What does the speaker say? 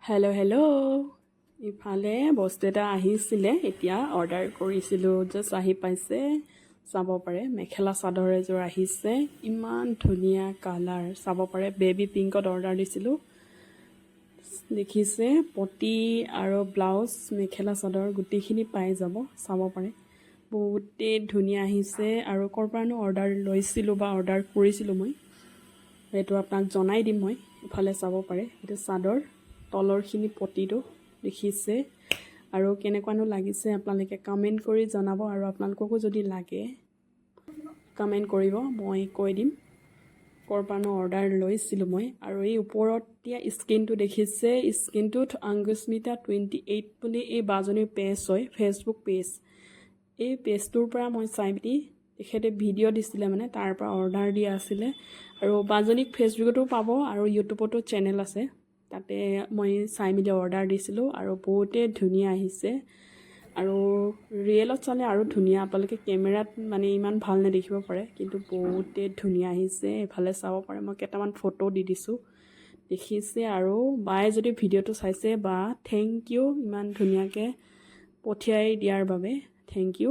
hello' ইফালে বস্তু এটা আহিছিলে এতিয়া অৰ্ডাৰ কৰিছিলোঁ জাষ্ট আহি পাইছে চাব পাৰে মেখেলা চাদৰ এযোৰ আহিছে ইমান ধুনীয়া কালাৰ চাব পাৰে বেবী পিংকত অৰ্ডাৰ দিছিলোঁ দেখিছে পটি আৰু ব্লাউজ মেখেলা চাদৰ গোটেইখিনি পাই যাব চাব পাৰে বহুতেই ধুনীয়া আহিছে আৰু ক'ৰ পৰানো অৰ্ডাৰ লৈছিলোঁ বা অৰ্ডাৰ কৰিছিলোঁ মই সেইটো আপোনাক জনাই দিম মই ইফালে চাব পাৰে এইটো চাদৰ তলৰখিনি পটিটো দেখিছে আৰু কেনেকুৱানো লাগিছে আপোনালোকে কমেণ্ট কৰি জনাব আৰু আপোনালোককো যদি লাগে কমেণ্ট কৰিব মই কৈ দিম ক'ৰ পৰানো অৰ্ডাৰ লৈছিলোঁ মই আৰু এই ওপৰত দিয়া স্ক্ৰীনটো দেখিছে স্ক্ৰীনটোত অংকুস্মিতা 28 বুলি এই বাজনীৰ পেজ হয় ফেচবুক পেজ এই পেজটোৰ পৰা মই চাই পিনি তেখেতে ভিডিঅ' দিছিলে মানে তাৰ পৰা অৰ্ডাৰ দিয়া আছিলে আৰু বাজনীক ফেচবুকতো পাব আৰু ইউটিউবতো চেনেল আছে তাতে মই চাই মিলি অৰ্ডাৰ দিছিলোঁ আৰু বহুতেই ধুনীয়া আহিছে আৰু ৰিয়েলত চালে আৰু ধুনীয়া আপোনালোকে কেমেৰাত মানে ইমান ভাল নেদেখিব পাৰে কিন্তু বহুতেই ধুনীয়া আহিছে এফালে চাব পাৰে মই কেইটামান ফটো দি দিছোঁ দেখিছে আৰু বায়ে যদি ভিডিঅ'টো চাইছে বা থেংক ইউ ইমান ধুনীয়াকৈ পঠিয়াই দিয়াৰ বাবে থেংক ইউ